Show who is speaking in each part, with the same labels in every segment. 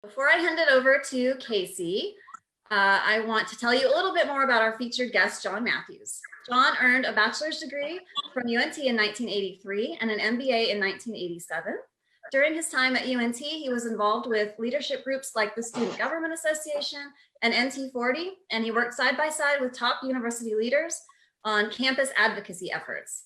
Speaker 1: Before I hand it over to Casey, I want to tell you a little bit more about our featured guest, John Matthews. John earned a bachelor's degree from UNT in 1983 and an MBA in 1987. During his time at UNT, he was involved with leadership groups like the Student Government Association and NT40, and he worked side by side with top university leaders on campus advocacy efforts.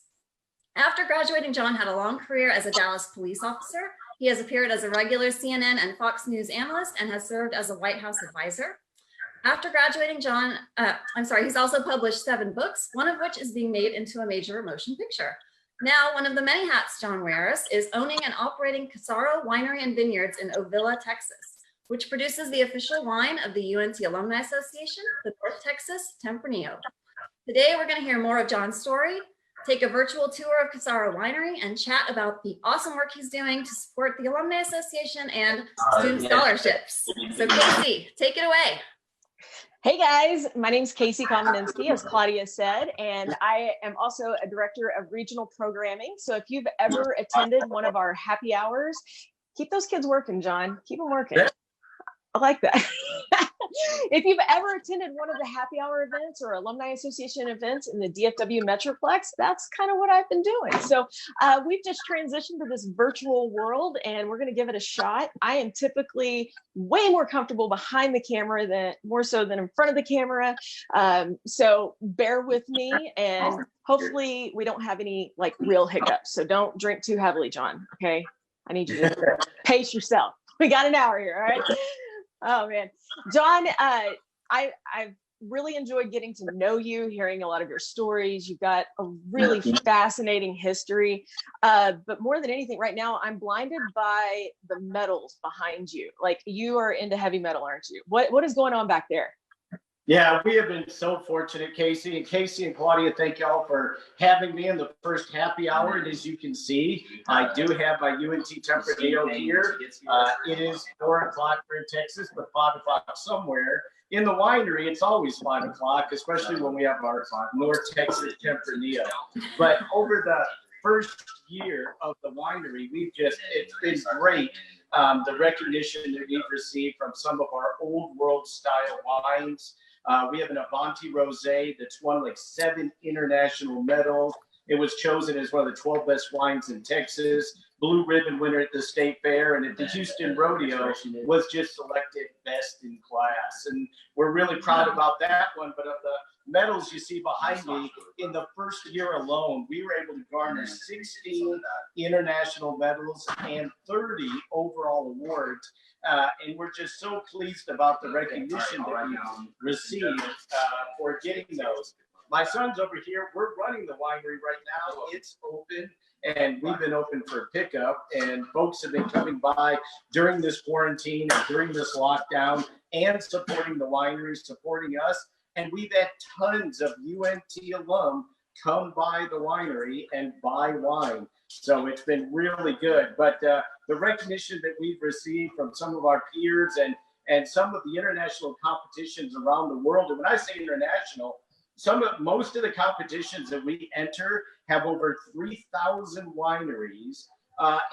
Speaker 1: After graduating, John had a long career as a Dallas police officer. He has appeared as a regular CNN and Fox News analyst and has served as a White House advisor. After graduating, he's also published 7 books, one of which is being made into a major motion picture. Now, one of the many hats John wears is owning and operating Cassaro Winery and Vineyards in Ovilla, Texas, which produces the official wine of the UNT Alumni Association, the North Texas Tempranillo. Today, we're going to hear more of John's story, take a virtual tour of Cassaro Winery, and chat about the awesome work he's doing to support the Alumni Association and student scholarships. So Casey, take it away.
Speaker 2: Hey guys, my name is Casey Komeninsky, as Claudia said, and I am also a director of regional programming. So if you've ever attended one of our happy hours, keep those kids working, John. Keep them working. I like that. If you've ever attended one of the happy hour events or Alumni Association events in the DFW Metroplex, that's kind of what I've been doing. So we've just transitioned to this virtual world and we're going to give it a shot. I am typically way more comfortable behind the camera more so than in front of the camera. So bear with me and hopefully we don't have any like real hiccups. So don't drink too heavily, John. Okay. I need you to pace yourself. We got an hour here. All right. Oh man, John, I've really enjoyed getting to know you, hearing a lot of your stories. You've got a really fascinating history, but more than anything right now, I'm blinded by the medals behind you. Like you are into heavy metal, aren't you? What is going on back there?
Speaker 3: Yeah, we have been so fortunate, Casey. And Casey and Claudia, thank y'all for having me in the first happy hour. And as you can see, I do have my UNT Tempranillo here. It is 4 o'clock here in Texas, but 5 o'clock somewhere. In the winery, it's always 5 o'clock, especially when we have our North Texas Tempranillo. But over the first year of the winery, it's been great. The recognition that we've received from some of our old world style wines. We have an Avanti Rosé that's won like 7 international medals. It was chosen as one of the 12 best wines in Texas. Blue ribbon winner at the state fair, and at the Houston Rodeo was just selected best in class. And we're really proud about that one. But of the medals you see behind me, in the first year alone, we were able to garner 16 international medals and 30 overall awards. And we're just so pleased about the recognition that we received for getting those. My son's over here. We're running the winery right now. It's open, and we've been open for pickup. And folks have been coming by during this quarantine and during this lockdown and supporting the winery, supporting us. And we've had tons of UNT alum come by the winery and buy wine. So it's been really good. But the recognition that we've received from some of our peers and some of the international competitions around the world, and when I say international, most of the competitions that we enter have over 3,000 wineries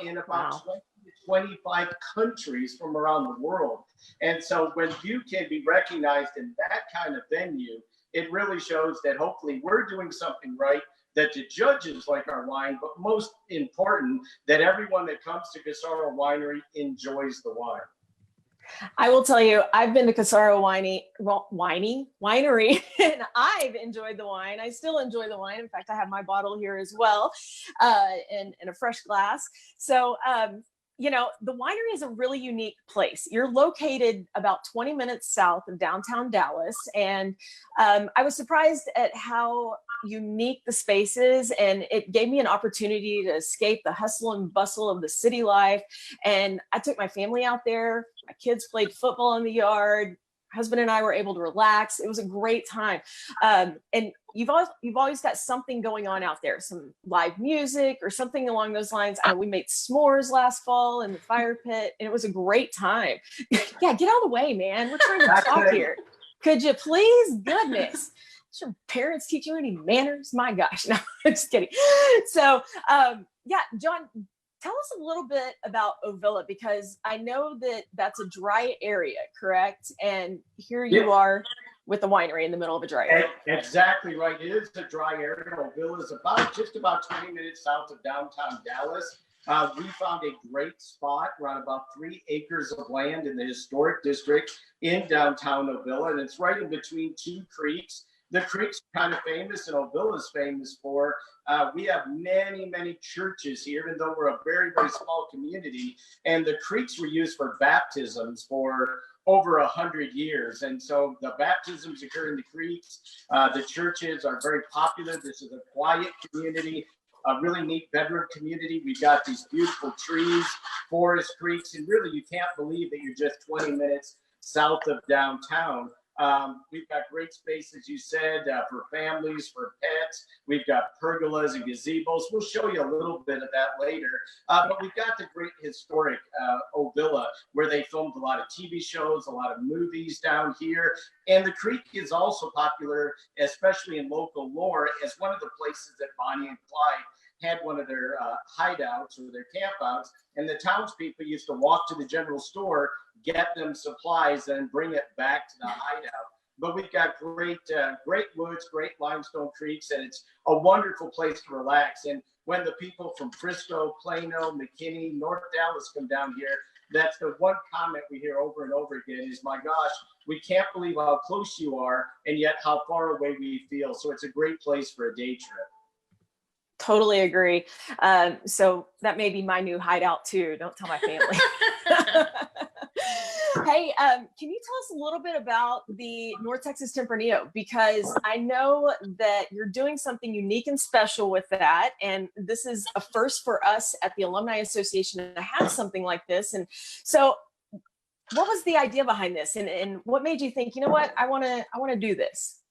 Speaker 3: in about 20 to 25 countries from around the world. And so when you can be recognized in that kind of venue, it really shows that hopefully we're doing something right, that the judges like our wine, but most important, that everyone that comes to Cassaro Winery enjoys the wine.
Speaker 2: I will tell you, I've been to Cassaro Winery, and I've enjoyed the wine. I still enjoy the wine. In fact, I have my bottle here as well, in a fresh glass. So, you know, the winery is a really unique place. You're located about 20 minutes south of downtown Dallas. And I was surprised at how unique the space is. And it gave me an opportunity to escape the hustle and bustle of the city life. And I took my family out there. My kids played football in the yard. Husband and I were able to relax. It was a great time. And you've always got something going on out there, some live music or something along those lines. We made s'mores last fall in the fire pit, and it was a great time. Yeah, get out of the way, man. We're trying to talk here. Could you please? Goodness. Does your parents teach you any manners? My gosh, no, I'm just kidding. So, yeah, John, Tell us a little bit about Ovilla, because I know that that's a dry area, correct? And here you are with a winery in the middle of a dry area.
Speaker 3: Exactly right. It is a dry area. Ovilla is just about 20 minutes south of downtown Dallas. We found a great spot. We're on about 3 acres of land in the historic district in downtown Ovilla, and it's right in between 2 creeks. The creek's kind of famous, and Ovilla is famous for. We have many churches here, even though we're a very small community. And the creeks were used for baptisms for over 100 years. And so the baptisms occur in the creeks. The churches are very popular. This is a quiet community, a really neat bedroom community. We've got these beautiful trees, forest creeks, and really you can't believe that you're just 20 minutes south of downtown. We've got great space, as you said, for families, for pets. We've got pergolas and gazebos. We'll show you a little bit of that later. But we've got the great historic Ovilla, where they filmed a lot of TV shows, a lot of movies down here. And the creek is also popular, especially in local lore, as one of the places that Bonnie and Clyde had one of their hideouts or their campouts, and the townspeople used to walk to the general store, get them supplies, and bring it back to the hideout. But we've got great woods, great limestone creeks, and it's a wonderful place to relax. And when the people from Frisco, Plano, McKinney, North Dallas come down here, that's the one comment we hear over and over again is, my gosh, we can't believe how close you are, and yet how far away we feel. So it's a great place for a day trip.
Speaker 2: Totally agree. So that may be my new hideout too. Don't tell my family. Hey, can you tell us a little bit about the North Texas Tempranillo? Because I know that you're doing something unique and special with that. And this is a first for us at the Alumni Association to have something like this. And so what was the idea behind this? And what made you think, you know what, I want to do this?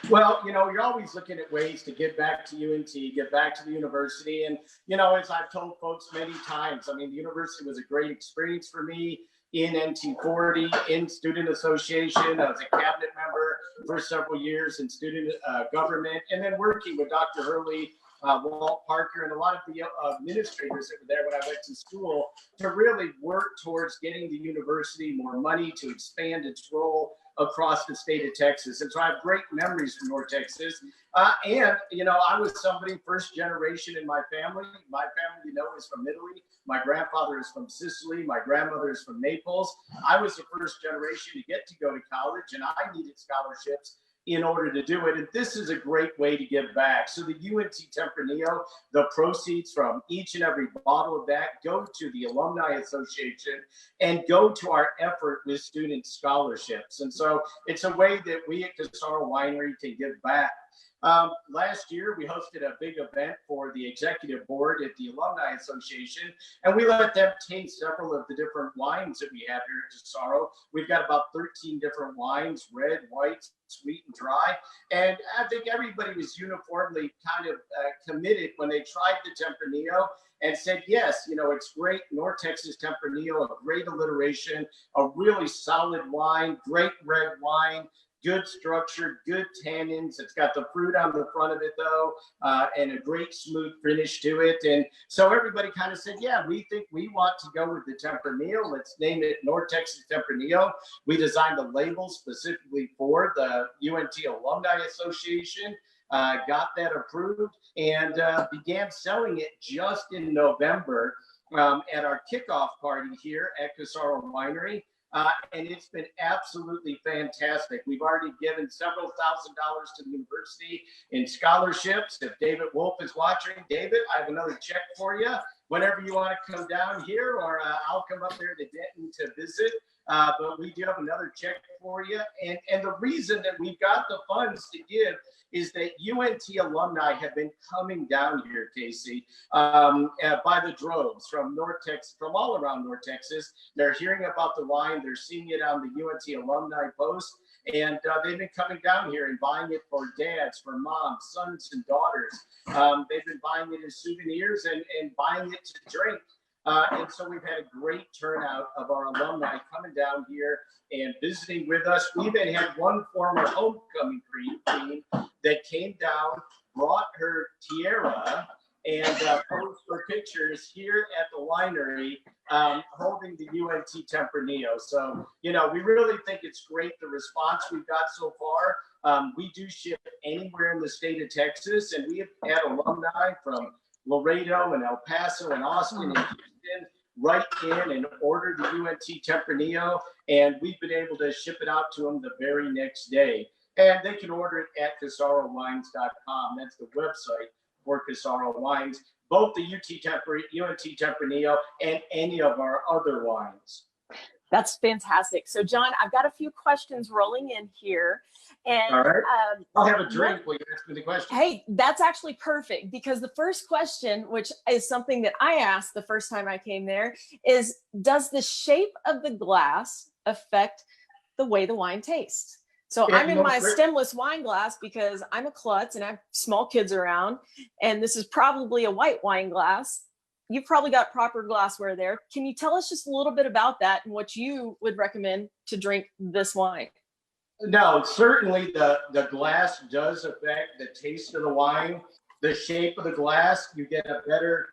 Speaker 3: Well, you're always looking at ways to get back to UNT, get back to the university. And, as I've told folks many times, I mean, the university was a great experience for me in NT40, in student association. I was a cabinet member for several years in student government, and then working with Dr. Hurley, Walt Parker, and a lot of the administrators that were there when I went to school to really work towards getting the university more money to expand its role across the state of Texas. And so I have great memories from North Texas. And I was somebody first generation in my family. My family, is from Italy. My grandfather is from Sicily. My grandmother is from Naples. I was the first generation to get to go to college, and I needed scholarships in order to do it. And this is a great way to give back. So the UNT Tempranillo, the proceeds from each and every bottle of that go to the Alumni Association and go to our effort with student scholarships. And so it's a way that we at Cassaro Winery can give back. Last year, we hosted a big event for the executive board at the Alumni Association, and we let them taste several of the different wines that we have here at Cassaro. We've got about 13 different wines, red, white, sweet, and dry. And I think everybody was uniformly kind of committed when they tried the Tempranillo and said, yes, it's great. North Texas Tempranillo, a great alliteration, a really solid wine, great red wine. Good structure, good tannins. It's got the fruit on the front of it, though, and a great smooth finish to it. And so everybody kind of said, yeah, we think we want to go with the Tempranillo. Let's name it North Texas Tempranillo. We designed the label specifically for the UNT Alumni Association, got that approved, and began selling it just in November at our kickoff party here at Cassaro Winery. And it's been absolutely fantastic. We've already given several $1,000s to the university in scholarships. If David Wolf is watching, David, I have another check for you. Whenever you want to come down here, or I'll come up there to Denton to visit. But we do have another check for you. And the reason that we've got the funds to give is that UNT alumni have been coming down here, Casey, by the droves from North Texas, from all around North Texas. They're hearing about the wine. They're seeing it on the UNT alumni post. And they've been coming down here and buying it for dads, for moms, sons, and daughters. They've been buying it as souvenirs and buying it to drink. And so we've had a great turnout of our alumni coming down here and visiting with us. We even had one former homecoming queen that came down, brought her tiara, and pose for pictures here at the winery holding the UNT Tempranillo. So, you know, we really think it's great, the response we've got so far. We do ship anywhere in the state of Texas, and we have had alumni from Laredo and El Paso and Austin and Houston right in and order the UNT Tempranillo, and we've been able to ship it out to them the very next day. And they can order it at CassaroWines.com. That's the website for Cassaro Wines, both the UNT Tempranillo and any of our other wines.
Speaker 2: That's fantastic. So, John, I've got a few questions rolling in here. And
Speaker 3: all right. I'll have a drink while you ask me the question.
Speaker 2: Hey, that's actually perfect, because the first question, which is something that I asked the first time I came there, is does the shape of the glass affect the way the wine tastes? So I'm in my stemless wine glass because I'm a klutz and I have small kids around, and this is probably a white wine glass. You've probably got proper glassware there. Can you tell us just a little bit about that and what you would recommend to drink this wine?
Speaker 3: No, certainly the glass does affect the taste of the wine. The shape of the glass, you get a better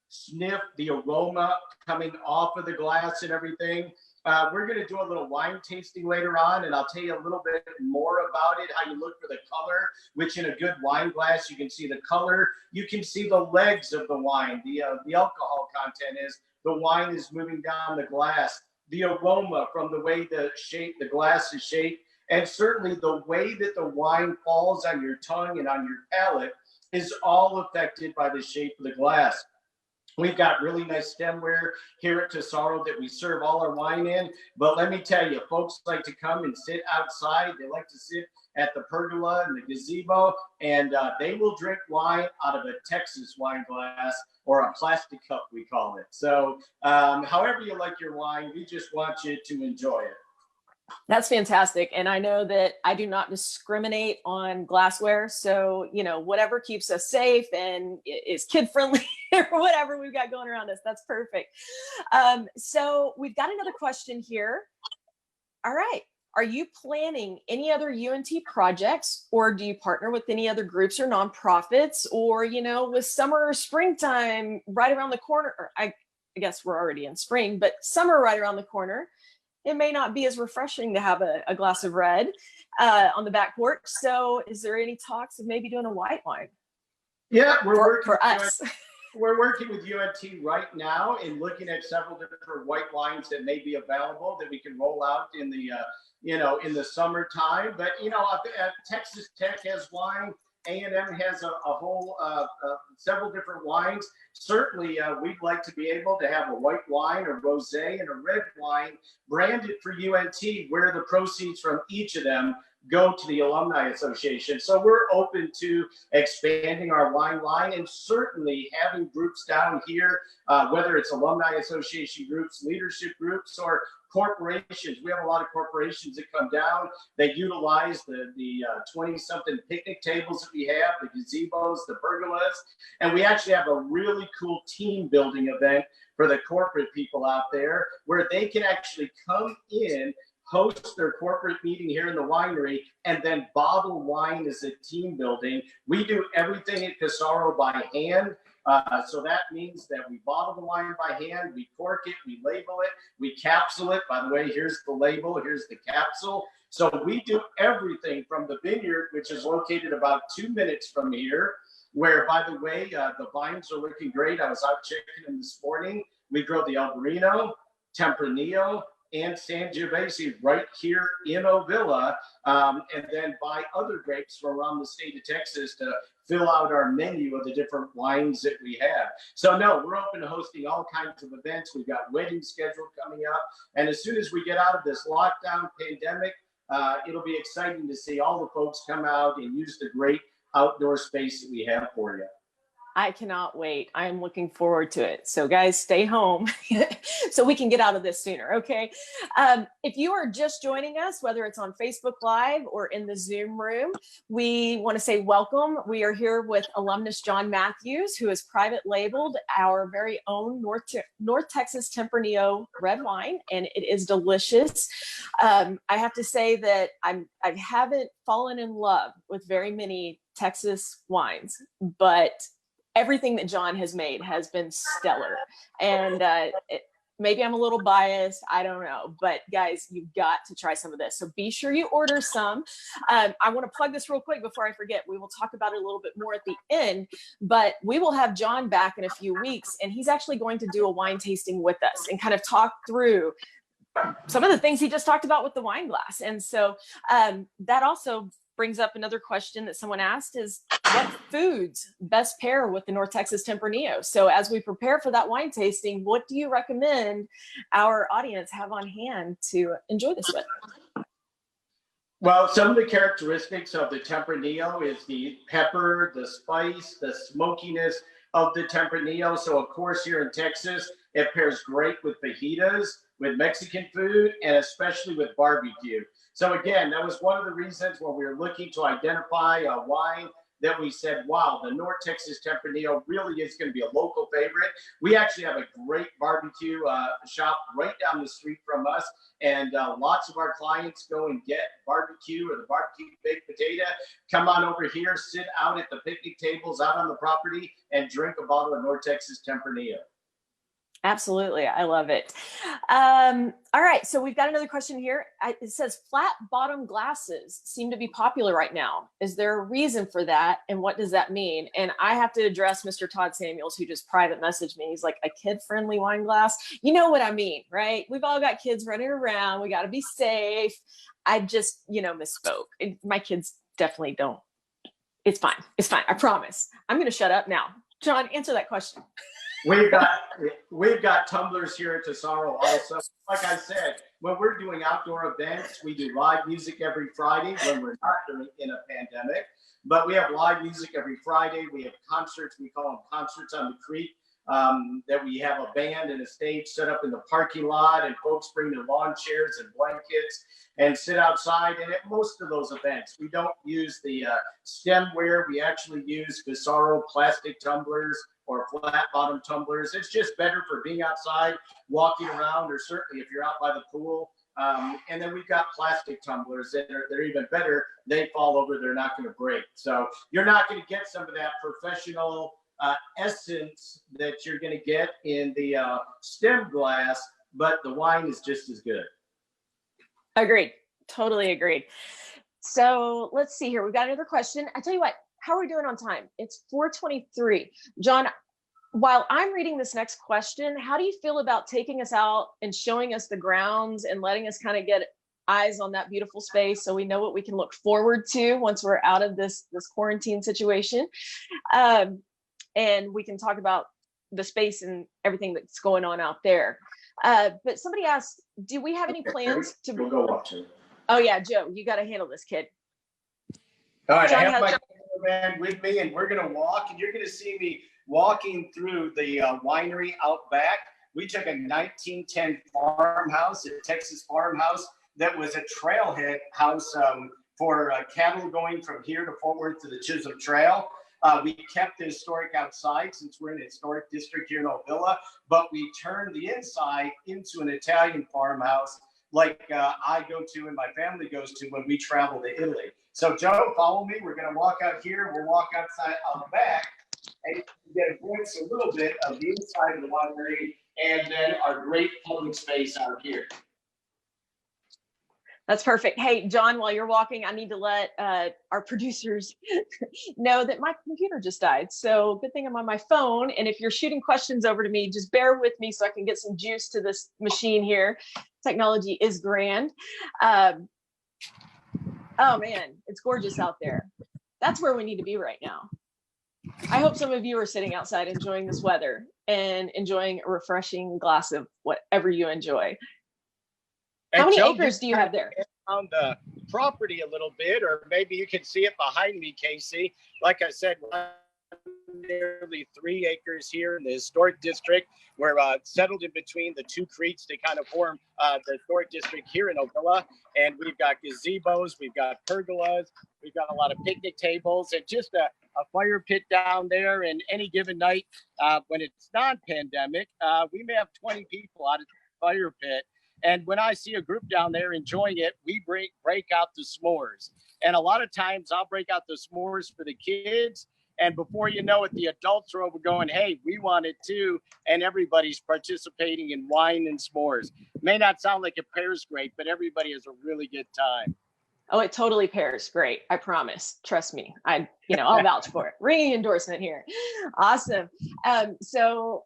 Speaker 3: sniff, the aroma coming off of the glass and everything. We're going to do a little wine tasting later on, and I'll tell you a little bit more about it, how you look for the color, which in a good wine glass, you can see the color. You can see the legs of the wine. The alcohol content is the wine is moving down the glass. The aroma from the way the glass is shaped, and certainly the way that the wine falls on your tongue and on your palate is all affected by the shape of the glass. We've got really nice stemware here at Cassaro that we serve all our wine in. But let me tell you, folks like to come and sit outside. They like to sit at the pergola and the gazebo, and they will drink wine out of a Texas wine glass, or a plastic cup, we call it. So however you like your wine, we just want you to enjoy it.
Speaker 2: That's fantastic. And I know that I do not discriminate on glassware. So, you know, whatever keeps us safe and is kid friendly or whatever we've got going around us, that's perfect. So we've got another question here. All right. Are you planning any other UNT projects, or do you partner with any other groups or nonprofits, or, you know, with summer or springtime right around the corner, or I guess we're already in spring, but summer right around the corner, it may not be as refreshing to have a glass of red on the back porch. So is there any talks of maybe doing a white wine?
Speaker 3: Yeah, we're working with UNT right now and looking at several different white wines that may be available that we can roll out in the, in the summertime. But, Texas Tech has wine. A&M has a whole several different wines. Certainly, we'd like to be able to have a white wine, a rosé, and a red wine branded for UNT, where the proceeds from each of them go to the Alumni Association. So we're open to expanding our wine line, and certainly having groups down here, whether it's Alumni Association groups, leadership groups, or corporations. We have a lot of corporations that come down. They utilize the 20-something picnic tables that we have, the gazebos, the pergolas, and we actually have a really cool team building event for the corporate people out there, where they can actually come in, host their corporate meeting here in the winery, and then bottle wine as a team building. We do everything at Cassaro by hand. So that means that we bottle the wine by hand, we cork it, we label it, we capsule it. By the way, here's the label, here's the capsule. So we do everything from the vineyard, which is located about 2 minutes from here, where, by the way, the vines are looking great. I was out checking them this morning. We grow the Albarino, Tempranillo, and Sangiovese right here in Ovilla, and then buy other grapes from around the state of Texas to fill out our menu of the different wines that we have. So no, we're open to hosting all kinds of events. We've got weddings scheduled coming up, and as soon as we get out of this lockdown pandemic, it'll be exciting to see all the folks come out and use the great outdoor space that we have for you.
Speaker 2: I cannot wait. I am looking forward to it. So guys, stay home so we can get out of this sooner, okay? If you are just joining us, whether it's on Facebook Live or in the Zoom room, we want to say welcome. We are here with alumnus John Matthews, who has private labeled our very own North Texas Tempranillo red wine, and it is delicious. I have to say that I haven't fallen in love with very many Texas wines, but everything that John has made has been stellar. And maybe I'm a little biased, I don't know, but guys, you've got to try some of this. So be sure you order some. I want to plug this real quick before I forget. We will talk about it a little bit more at the end, but we will have John back in a few weeks, and he's actually going to do a wine tasting with us and kind of talk through some of the things he just talked about with the wine glass. And so that also brings up another question that someone asked is, what foods best pair with the North Texas Tempranillo? So as we prepare for that wine tasting, what do you recommend our audience have on hand to enjoy this with?
Speaker 3: Well, some of the characteristics of the Tempranillo is the pepper, the spice, the smokiness of the Tempranillo. So of course, here in Texas, it pairs great with fajitas, with Mexican food, and especially with barbecue. So again, that was one of the reasons when we were looking to identify a wine that we said, wow, the North Texas Tempranillo really is going to be a local favorite. We actually have a great barbecue shop right down the street from us. And lots of our clients go and get barbecue or the barbecue baked potato, come on over here, sit out at the picnic tables out on the property and drink a bottle of North Texas Tempranillo.
Speaker 2: Absolutely. I love it. All right. So we've got another question here. It says flat bottom glasses seem to be popular right now. Is there a reason for that? And what does that mean? And I have to address Mr. Todd Samuels, who just private messaged me. He's like, a kid-friendly wine glass. You know what I mean, right? We've all got kids running around. We got to be safe. I just, misspoke. My kids definitely don't. It's fine. It's fine. I promise. I'm going to shut up now. John, answer that question.
Speaker 3: We've got tumblers here at Cassaro also. Like I said, when we're doing outdoor events, we do live music every Friday when we're not in a pandemic. But we have live music every Friday. We have concerts. We call them concerts on the creek. That we have a band and a stage set up in the parking lot, and folks bring their lawn chairs and blankets and sit outside. And at most of those events, we don't use the stemware. We actually use Cassaro plastic tumblers or flat bottom tumblers. It's just better for being outside, walking around, or certainly if you're out by the pool. And then we've got plastic tumblers that they're even better. They fall over, they're not going to break. So you're not going to get some of that professional essence that you're going to get in the stem glass, but the wine is just as good.
Speaker 2: Agreed. Totally agreed. So let's see here. We've got another question. I tell you what, how are we doing on time? It's 4:23. John, while I'm reading this next question, how do you feel about taking us out and showing us the grounds and letting us kind of get eyes on that beautiful space so we know what we can look forward to once we're out of this quarantine situation? And we can talk about the space and everything that's going on out there. But somebody asked, do we have any plans to
Speaker 3: We'll go up to.
Speaker 2: Oh yeah, Joe, you got to handle this, kid.
Speaker 3: All right,
Speaker 2: John,
Speaker 3: I have my cameraman with me, and we're going to walk, and you're going to see me walking through the winery out back. We took a 1910 farmhouse, a Texas farmhouse that was a trailhead house for cattle going from here to Fort Worth to the Chisholm Trail. We kept the historic outside since we're in a historic district here in Ovilla, but we turned the inside into an Italian farmhouse like I go to and my family goes to when we travel to Italy. So Joe, follow me. We're going to walk out here. We'll walk outside on the back and get a glimpse a little bit of the inside of the winery and then our great public space out here.
Speaker 2: That's perfect. Hey, John, while you're walking, I need to let our producers know that my computer just died. So good thing I'm on my phone. And if you're shooting questions over to me, just bear with me so I can get some juice to this machine here. Technology is grand. Oh man, it's gorgeous out there. That's where we need to be right now. I hope some of you are sitting outside enjoying this weather and enjoying a refreshing glass of whatever you enjoy. How many acres do you have there?
Speaker 3: On the property a little bit, or maybe you can see it behind me, Casey. Like I said, nearly 3 acres here in the historic district. We're settled in between the two creeks to kind of form the historic district here in Ovilla. And we've got gazebos, we've got pergolas, we've got a lot of picnic tables, and just a fire pit down there. And any given night, when it's non-pandemic, we may have 20 people out at the fire pit. And when I see a group down there enjoying it, we break out the s'mores. And a lot of times I'll break out the s'mores for the kids. And before you know it, the adults are over going, hey, we want it too. And everybody's participating in wine and s'mores. May not sound like it pairs great, but everybody has a really good time.
Speaker 2: Oh, it totally pairs great. I promise. Trust me. I'll vouch for it. Ringing endorsement here. Awesome. So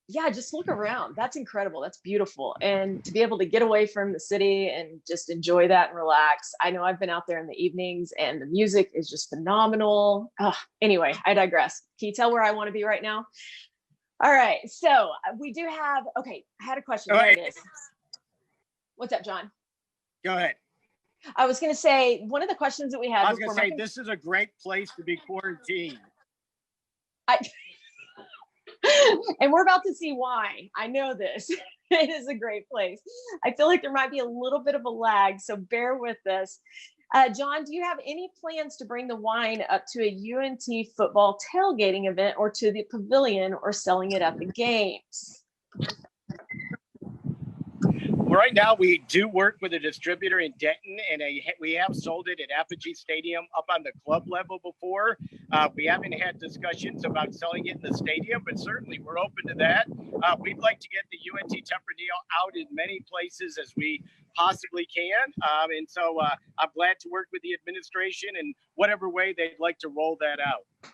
Speaker 2: yeah, just look around. That's incredible. That's beautiful. And to be able to get away from the city and just enjoy that and relax. I know I've been out there in the evenings and the music is just phenomenal. Anyway, I digress. Can you tell where I want to be right now? All right. So we do have, okay, I had a question. There it is. What's up, John?
Speaker 3: Go ahead.
Speaker 2: I was going to say, one of the questions that we had.
Speaker 3: I was going to say, this is a great place to be quarantined.
Speaker 2: And we're about to see why. I know this. It is a great place. I feel like there might be a little bit of a lag, so bear with us. John, do you have any plans to bring the wine up to a UNT football tailgating event or to the pavilion or selling it at the games?
Speaker 3: Right now, we do work with a distributor in Denton, and we have sold it at Apogee Stadium up on the club level before. We haven't had discussions about selling it in the stadium, but certainly we're open to that. We'd like to get the UNT Tempranillo out in many places as we possibly can. And so I'm glad to work with the administration in whatever way they'd like to roll that out.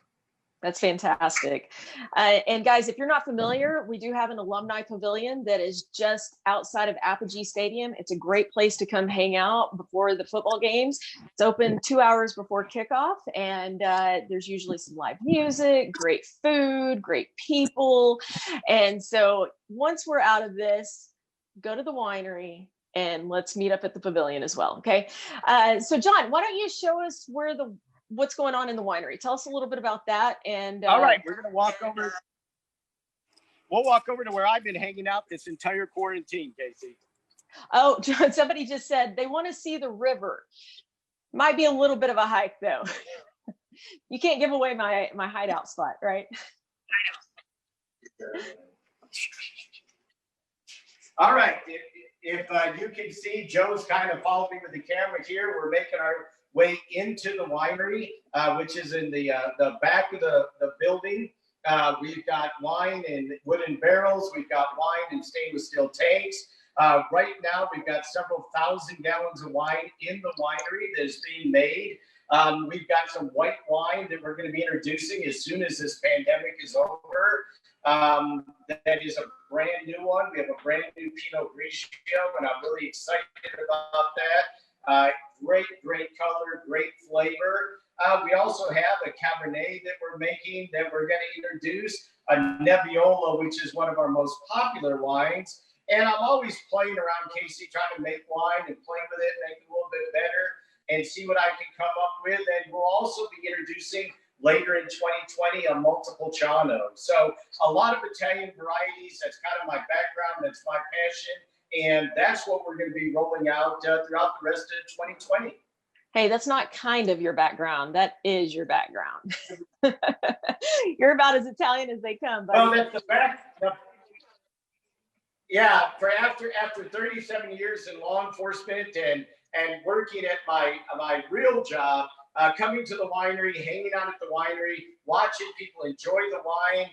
Speaker 2: That's fantastic. And guys, if you're not familiar, we do have an Alumni Pavilion that is just outside of Apogee Stadium. It's a great place to come hang out before the football games. It's open 2 hours before kickoff, and there's usually some live music, great food, great people. And so once we're out of this, go to the winery and let's meet up at the pavilion as well. Okay. So John, why don't you show us what's going on in the winery? Tell us a little bit about that. And
Speaker 3: all right, we're going to walk over. We'll walk over to where I've been hanging out this entire quarantine, Casey.
Speaker 2: Oh, John, somebody just said they want to see the river. Might be a little bit of a hike though. You can't give away my hideout spot, right?
Speaker 3: All right. If you can see, Joe's kind of following me with the camera here. We're making our way into the winery, which is in the back of the building. We've got wine in wooden barrels. We've got wine in stainless steel tanks. Right now, we've got several thousand gallons of wine in the winery that is being made. We've got some white wine that we're going to be introducing as soon as this pandemic is over. That is a brand new one. We have a brand new Pinot Grigio, and I'm really excited about that. Great color, great flavor. We also have a Cabernet that we're making that we're going to introduce, a Nebbiolo, which is one of our most popular wines. And I'm always playing around, Casey, trying to make wine and play with it, make it a little bit better, and see what I can come up with. And we'll also be introducing later in 2020 a Montepulciano. So a lot of Italian varieties. That's kind of my background. That's my passion. And that's what we're going to be rolling out throughout the rest of 2020.
Speaker 2: Hey, that's not kind of your background. That is your background. You're about as Italian as they come. Buddy.
Speaker 3: Oh, that's the fact. Yeah, for after 37 years in law enforcement and working at my real job, coming to the winery, hanging out at the winery, watching people enjoy the wine.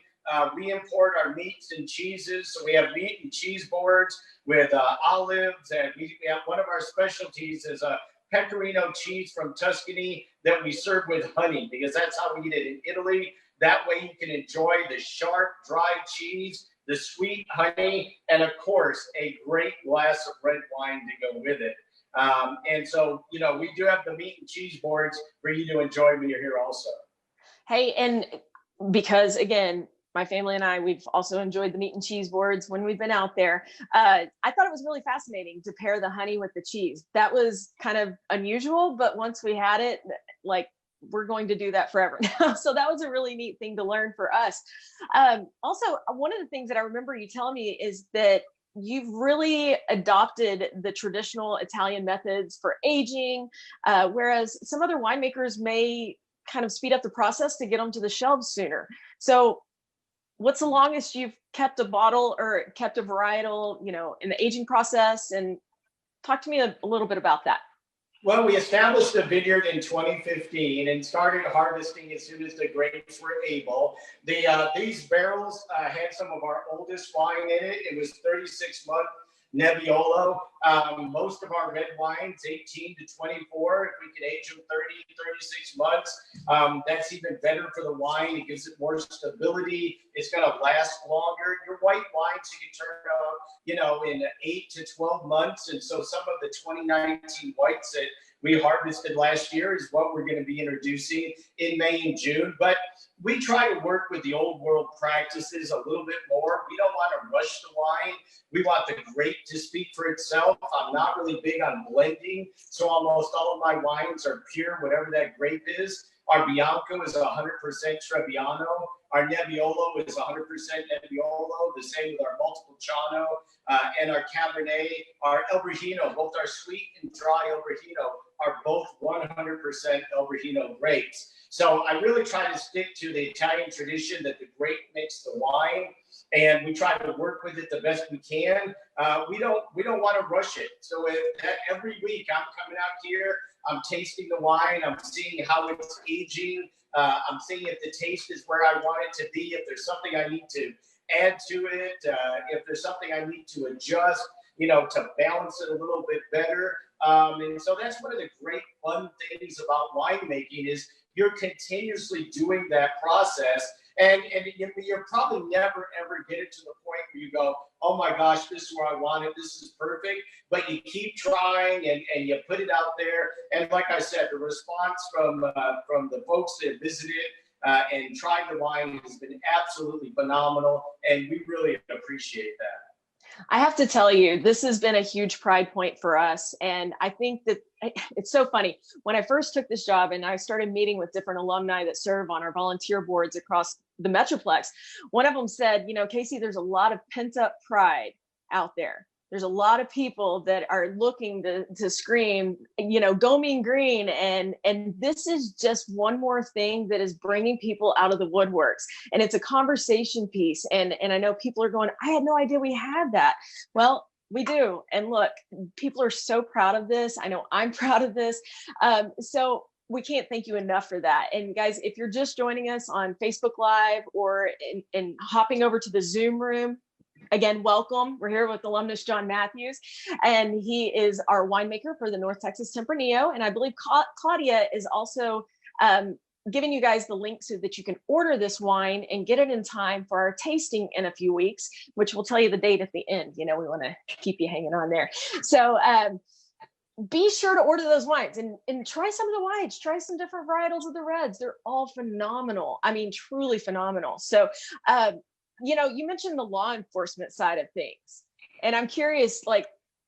Speaker 3: We import our meats and cheeses, so we have meat and cheese boards with olives, and we have one of our specialties is a pecorino cheese from Tuscany that we serve with honey, because that's how we eat it in Italy. That way you can enjoy the sharp, dry cheese, the sweet honey, and of course, a great glass of red wine to go with it. And so, we do have the meat and cheese boards for you to enjoy when you're here also.
Speaker 2: Hey, and because again, my family and I, we've also enjoyed the meat and cheese boards when we've been out there. I thought it was really fascinating to pair the honey with the cheese. That was kind of unusual, but once we had it, like, we're going to do that forever now. So that was a really neat thing to learn for us. Also, one of the things that I remember you telling me is that you've really adopted the traditional Italian methods for aging, whereas some other winemakers may kind of speed up the process to get them to the shelves sooner. So what's the longest you've kept a bottle or kept a varietal, in the aging process? And talk to me a little bit about that.
Speaker 3: Well, we established the vineyard in 2015 and started harvesting as soon as the grapes were able. These barrels had some of our oldest wine in it. It was 36-month Nebbiolo. Most of our red wines, 18 to 24. If we could age them 30, 36 months, that's even better for the wine. It gives it more stability. It's going to last longer. Your white wines you can turn out, in 8 to 12 months. And so some of the 2019 whites that we harvested last year is what we're going to be introducing in May and June. But we try to work with the old world practices a little bit more. We don't want to rush the wine. We want the grape to speak for itself. I'm not really big on blending, so almost all of my wines are pure, whatever that grape is. Our Bianco is 100% Trebbiano. Our Nebbiolo is 100% Nebbiolo. The same with our Montepulciano and our Cabernet. Our El Brejino, both our sweet and dry El Brejino are both 100% El Brejino grapes. So I really try to stick to the Italian tradition that the grape makes the wine, and we try to work with it the best we can. We don't want to rush it. So every week I'm coming out here, I'm tasting the wine, I'm seeing how it's aging, I'm seeing if the taste is where I want it to be, if there's something I need to add to it, if there's something I need to adjust, to balance it a little bit better. And so that's one of the great fun things about winemaking is you're continuously doing that process. And you'll probably never, ever get it to the point where you go, oh my gosh, this is where I want it. This is perfect. But you keep trying and you put it out there. And like I said, the response from the folks that visited and tried the wine has been absolutely phenomenal. And we really appreciate that.
Speaker 2: I have to tell you, this has been a huge pride point for us. And I think that it's so funny. When I first took this job and I started meeting with different alumni that serve on our volunteer boards across the Metroplex, one of them said, Casey, there's a lot of pent up pride out there. There's a lot of people that are looking to scream, go mean green. And this is just one more thing that is bringing people out of the woodworks. And it's a conversation piece. And I know people are going, I had no idea we had that. Well, we do. And look, people are so proud of this. I know I'm proud of this. So we can't thank you enough for that. And guys, if you're just joining us on Facebook Live or in hopping over to the Zoom room, again, welcome. We're here with alumnus John Matthews, and he is our winemaker for the North Texas Tempranillo. And I believe Claudia is also giving you guys the link so that you can order this wine and get it in time for our tasting in a few weeks, which we'll tell you the date at the end. We want to keep you hanging on there. So be sure to order those wines and try some of the whites, try some different varietals of the reds. They're all phenomenal. I mean, truly phenomenal. So, you mentioned the law enforcement side of things, and I'm curious,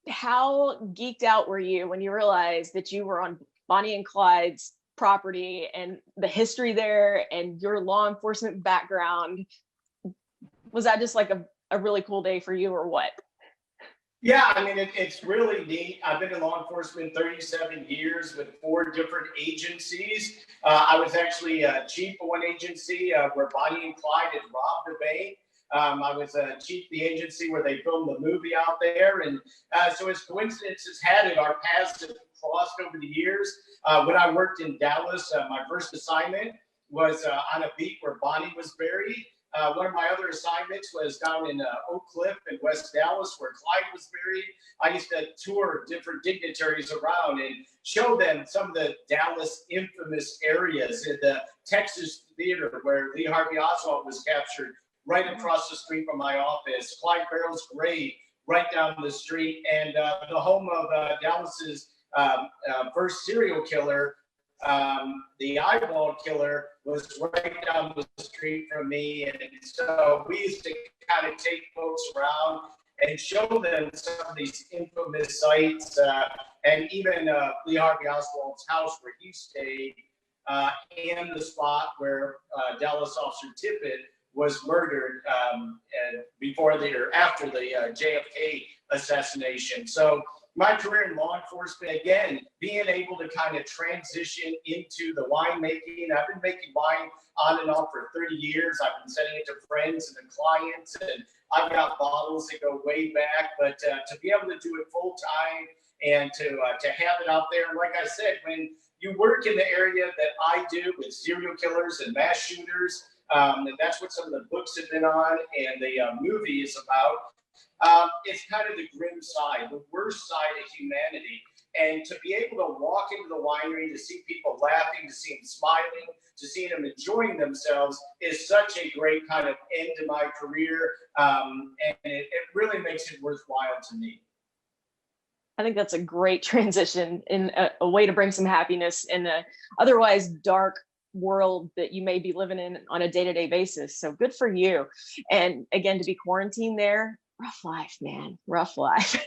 Speaker 2: how geeked out were you when you realized that you were on Bonnie and Clyde's property and the history there and your law enforcement background? Was that just like a really cool day for you, or what?
Speaker 3: Yeah, I mean, it's really neat. I've been in law enforcement 37 years with 4 different agencies. I was actually chief of one agency where Bonnie and Clyde had robbed a bank. I was chief of the agency where they filmed the movie out there. And so as coincidences had it, our paths have crossed over the years. When I worked in Dallas, my first assignment was on a beat where Bonnie was buried. One of my other assignments was down in Oak Cliff in West Dallas where Clyde was buried. I used to tour different dignitaries around and show them some of the Dallas infamous areas in the Texas Theater where Lee Harvey Oswald was captured right across the street from my office. Clyde Barrow's grave right down the street, and the home of Dallas's first serial killer, the eyeball killer, was right down the street from me. And so we used to kind of take folks around and show them some of these infamous sites, and even Lee Harvey Oswald's house where he stayed, and the spot where Dallas Officer Tippit was murdered before or after the JFK assassination. So my career in law enforcement, again, being able to kind of transition into the winemaking. I've been making wine on and off for 30 years. I've been sending it to friends and clients, and I've got bottles that go way back. But to be able to do it full time and to have it out there. Like I said, when you work in the area that I do with serial killers and mass shooters, and that's what some of the books have been on, and the movie is about. It's kind of the grim side, the worst side of humanity. And to be able to walk into the winery, to see people laughing, to see them smiling, to see them enjoying themselves is such a great kind of end to my career. And it really makes it worthwhile to me.
Speaker 2: I think that's a great transition in a way to bring some happiness in a otherwise dark world that you may be living in on a day-to-day basis. So good for you. And again, to be quarantined there, rough life, man, rough life.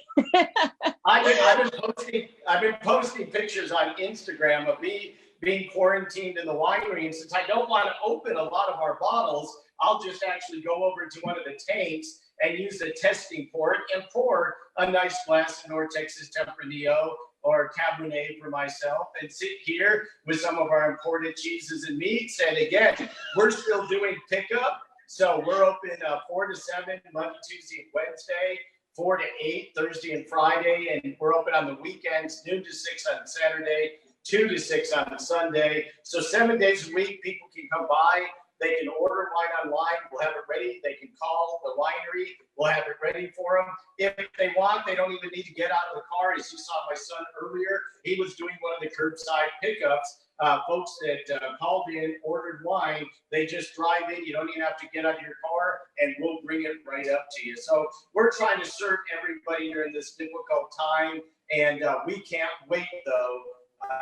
Speaker 3: I've been posting pictures on Instagram of me being quarantined in the winery, and since I don't want to open a lot of our bottles, I'll just actually go over to one of the tanks and use a testing port and pour a nice glass of North Texas Tempranillo or Cabernet for myself and sit here with some of our imported cheeses and meats. And again, we're still doing pickup. So we're open 4 to 7, Monday, Tuesday, and Wednesday, 4 to 8, Thursday and Friday. And we're open on the weekends, noon to 6 on Saturday, 2 to 6 on Sunday. So 7 days a week, people can come by. They can order wine online. We'll have it ready. They can call the winery. We'll have it ready for them. If they want, they don't even need to get out of the car. As you saw my son earlier, he was doing one of the curbside pickups. Folks that called in, ordered wine, they just drive in. You don't even have to get out of your car, and we'll bring it right up to you. So we're trying to serve everybody during this difficult time, and we can't wait, though,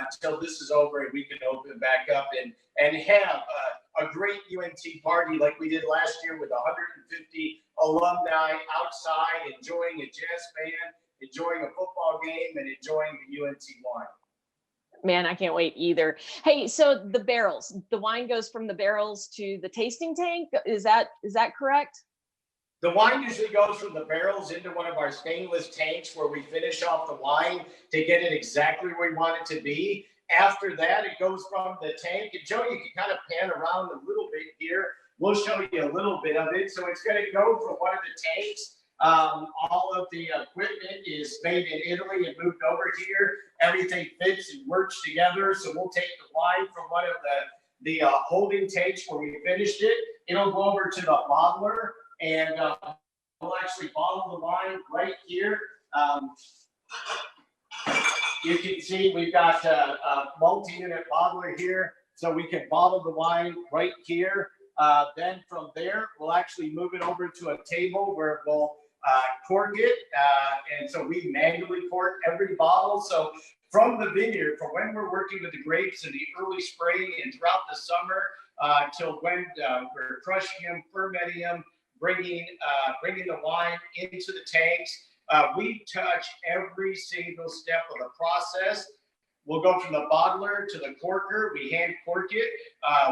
Speaker 3: until this is over and we can open back up and have a great UNT party like we did last year with 150 alumni outside enjoying a jazz band, enjoying a football game, and enjoying the UNT wine.
Speaker 2: Man, I can't wait either. Hey, so the barrels, the wine goes from the barrels to the tasting tank. Is that correct?
Speaker 3: The wine usually goes from the barrels into one of our stainless tanks where we finish off the wine to get it exactly where we want it to be. After that, it goes from the tank. And Joe, you can kind of pan around a little bit here. We'll show you a little bit of it. So it's going to go from one of the tanks. All of the equipment is made in Italy and moved over here. Everything fits and works together. So we'll take the wine from one of the holding tanks where we finished it. It'll go over to the bottler, and we'll actually bottle the wine right here. You can see we've got a multi-unit bottler here, so we can bottle the wine right here. Then from there, we'll actually move it over to a table where we'll cork it. And so we manually cork every bottle. So from the vineyard, from when we're working with the grapes in the early spring and throughout the summer, till when we're crushing them, fermenting them, bringing the wine into the tanks. We touch every single step of the process. We'll go from the bottler to the corker. We hand cork it.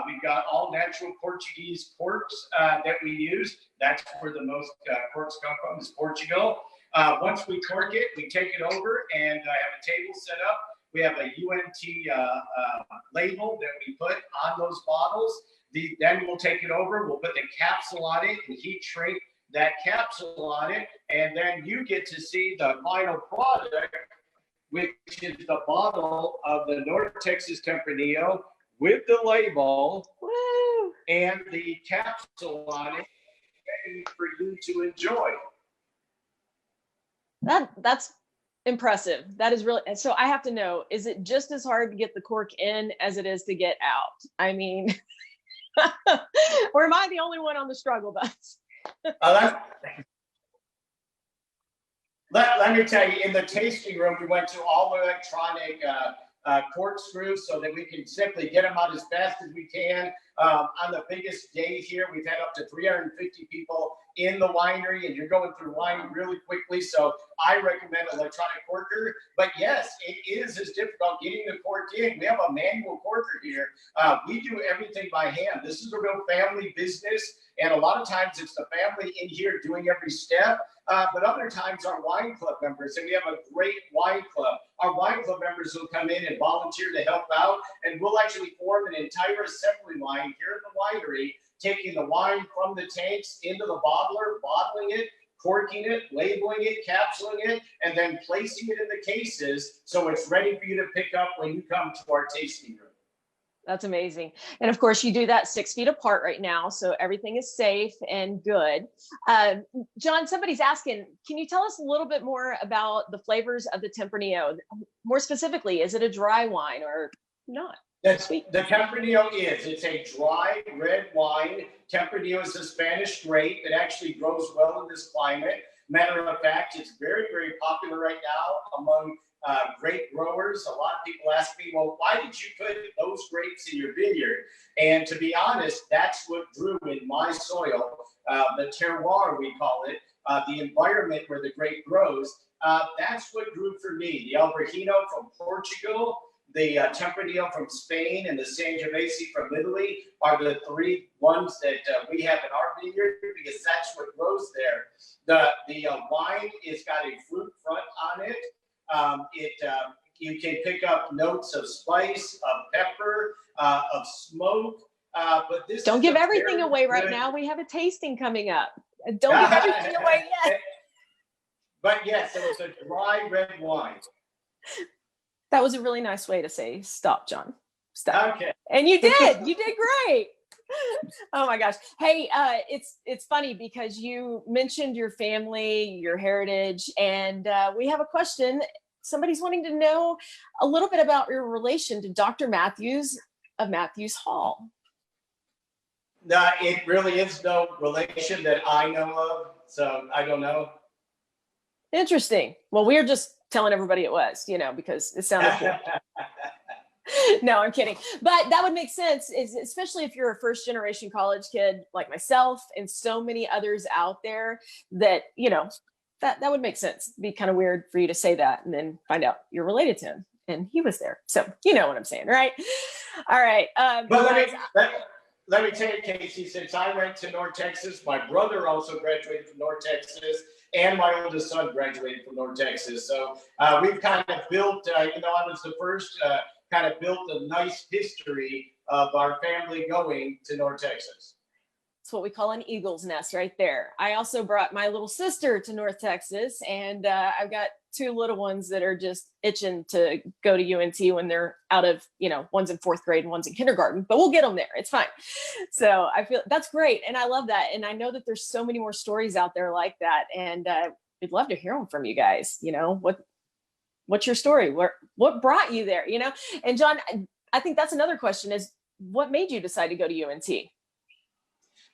Speaker 3: We've got all natural Portuguese corks that we use. That's where the most corks come from, is Portugal. Once we cork it, we take it over and have a table set up. We have a UNT label that we put on those bottles. Then we'll take it over. We'll put the capsule on it and heat shrink that capsule on it. And then you get to see the final product, which is the bottle of the North Texas Tempranillo with the label.
Speaker 2: Woo!
Speaker 3: And the capsule on it, ready for you to enjoy.
Speaker 2: That's impressive. That is really, so I have to know, is it just as hard to get the cork in as it is to get out? I mean, or am I the only one on the struggle bus?
Speaker 3: Let me tell you, in the tasting room, we went to all electronic corkscrews so that we can simply get them out as fast as we can. On the biggest day here, we've had up to 350 people in the winery, and you're going through wine really quickly. So I recommend electronic corker. But yes, it is as difficult getting the cork in. We have a manual corker here. We do everything by hand. This is a real family business, and a lot of times it's the family in here doing every step. But other times our wine club members, and we have a great wine club. Our wine club members will come in and volunteer to help out, and we'll actually form an entire assembly line here in the winery, taking the wine from the tanks into the bottler, bottling it, corking it, labeling it, capsuling it, and then placing it in the cases so it's ready for you to pick up when you come to our tasting room.
Speaker 2: That's amazing. And of course, you do that 6 feet apart right now, so everything is safe and good. John, somebody's asking, can you tell us a little bit more about the flavors of the Tempranillo? More specifically, is it a dry wine or not?
Speaker 3: The Tempranillo it's a dry red wine. Tempranillo is a Spanish grape. It actually grows well in this climate. Matter of fact, it's very, very popular right now among grape growers. A lot of people ask me, well, why did you put those grapes in your vineyard? And to be honest, that's what grew in my soil, the terroir, we call it, the environment where the grape grows. That's what grew for me. The Albarino from Portugal, the Tempranillo from Spain, and the Sangiovese from Italy are the 3 ones that we have in our vineyard because that's what grows there. The wine has got a fruit front on it. You can pick up notes of spice, of pepper, of smoke. But this
Speaker 2: don't give everything away right now. We have a tasting coming up. Don't give everything away yet.
Speaker 3: But yes, so it's a dry red wine.
Speaker 2: That was a really nice way to say stop, John. Stop.
Speaker 3: Okay.
Speaker 2: And you did. You did great. Oh my gosh. Hey, it's funny because you mentioned your family, your heritage, and we have a question. Somebody's wanting to know a little bit about your relation to Dr. Matthews of Matthews Hall.
Speaker 3: No, it really is no relation that I know of, so I don't know.
Speaker 2: Interesting. Well, we're just telling everybody it was, because it sounded cool. No, I'm kidding. But that would make sense, especially if you're a first generation college kid like myself and so many others out there that, that would make sense. It'd be kind of weird for you to say that and then find out you're related to him and he was there. So you know what I'm saying, right? All right.
Speaker 3: But let me tell you, Casey, since I went to North Texas, my brother also graduated from North Texas, and my oldest son graduated from North Texas. So we've kind of built, I was the first, kind of built a nice history of our family going to North Texas.
Speaker 2: It's what we call an eagle's nest right there. I also brought my little sister to North Texas, and I've got 2 little ones that are just itching to go to UNT when they're out of, one's in 4th grade and one's in kindergarten, but we'll get them there. It's fine. So I feel that's great. And I love that. And I know that there's so many more stories out there like that. And we'd love to hear them from you guys. What's your story? What brought you there? And John, I think that's another question is what made you decide to go to UNT?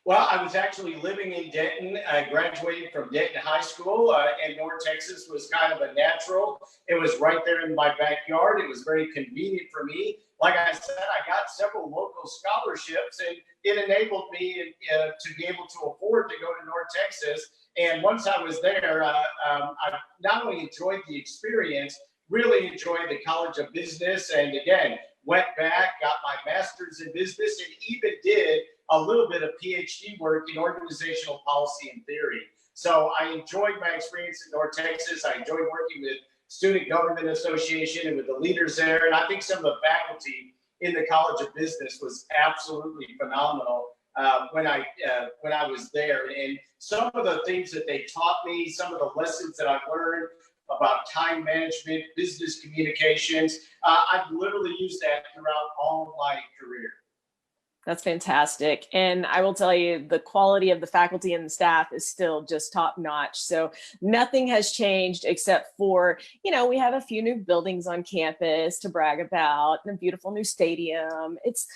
Speaker 3: Well, I was actually living in Denton. I graduated from Denton High School, and North Texas was kind of a natural. It was right there in my backyard. It was very convenient for me. Like I said, I got several local scholarships, and it enabled me to be able to afford to go to North Texas. And once I was there, I not only enjoyed the experience, really enjoyed the College of Business, and again, went back, got my master's in business, and even did a little bit of PhD work in organizational policy and theory. So I enjoyed my experience in North Texas. I enjoyed working with Student Government Association and with the leaders there. And I think some of the faculty in the College of Business was absolutely phenomenal when I was there. And some of the things that they taught me, some of the lessons that I learned about time management, business communications, I've literally used that throughout all of my career.
Speaker 2: That's fantastic. And I will tell you, the quality of the faculty and the staff is still just top notch. So nothing has changed except for, we have a few new buildings on campus to brag about and a beautiful new stadium. It's,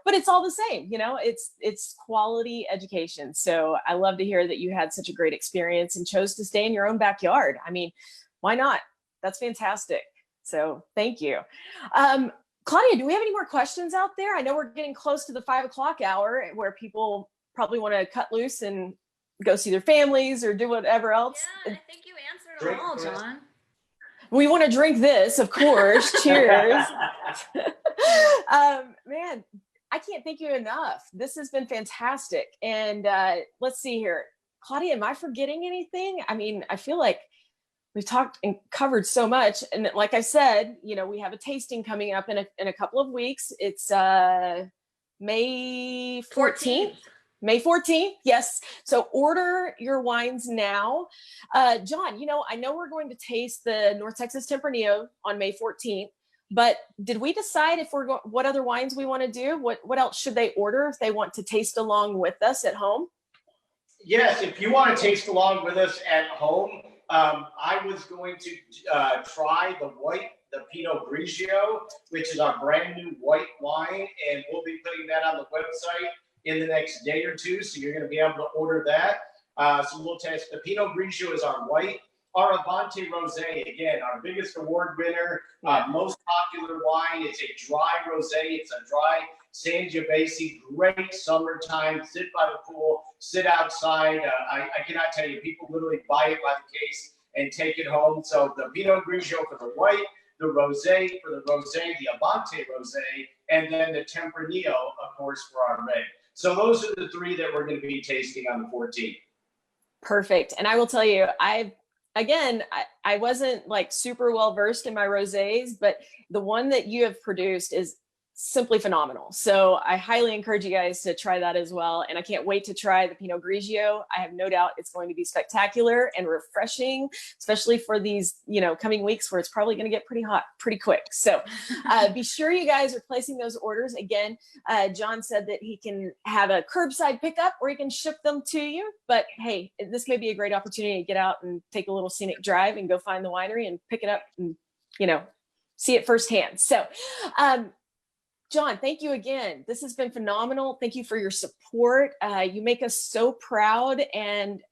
Speaker 2: but it's all the same, it's quality education. So I love to hear that you had such a great experience and chose to stay in your own backyard. I mean, why not? That's fantastic. So thank you. Claudia, do we have any more questions out there? I know we're getting close to the 5 o'clock hour where people probably want to cut loose and go see their families or do whatever else.
Speaker 1: Yeah, I think you answered them all, John.
Speaker 2: We want to drink this, of course. Cheers. Man, I can't thank you enough. This has been fantastic. And let's see here. Claudia, am I forgetting anything? I mean, I feel like we've talked and covered so much. And like I said, we have a tasting coming up in a couple of weeks. It's May 14th. May 14th, yes. So order your wines now. John, I know we're going to taste the North Texas Tempranillo on May 14th, but did we decide if what other wines we want to do? What else should they order if they want to taste along with us at home?
Speaker 3: Yes, if you want to taste along with us at home, I was going to try the Pinot Grigio, which is our brand new white wine, and we'll be putting that on the website in the next day or two, so you're going to be able to order that. So we'll test. The Pinot Grigio is our white. Our Avante Rosé, again, our biggest award winner, most popular wine. It's a dry rosé. It's a dry Sangiovese, great summertime. Sit by the pool, sit outside. I cannot tell you, people literally buy it by the case and take it home. So the Pinot Grigio for the white, the rosé for the rosé, the Avante Rosé, and then the Tempranillo, of course, for our red. So those are the three that we're going to be tasting on the 14th.
Speaker 2: Perfect. And I will tell you, I wasn't like super well versed in my rosés, but the one that you have produced is simply phenomenal. So I highly encourage you guys to try that as well. And I can't wait to try the Pinot Grigio. I have no doubt it's going to be spectacular and refreshing, especially for these, coming weeks where it's probably going to get pretty hot pretty quick. So be sure you guys are placing those orders. Again, John said that he can have a curbside pickup or he can ship them to you. But hey, this may be a great opportunity to get out and take a little scenic drive and go find the winery and pick it up and, see it firsthand. So, John, thank you again. This has been phenomenal. Thank you for your support. You make us so proud, and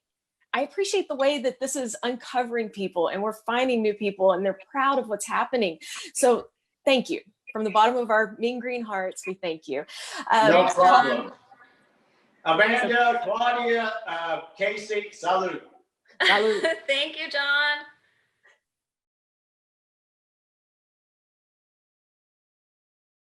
Speaker 2: I appreciate the way that this is uncovering people and we're finding new people and they're proud of what's happening. So thank you. From the bottom of our mean green hearts, we thank you.
Speaker 3: No problem. Amanda, Claudia, Casey, salud.
Speaker 2: Salud.
Speaker 1: Thank you, John.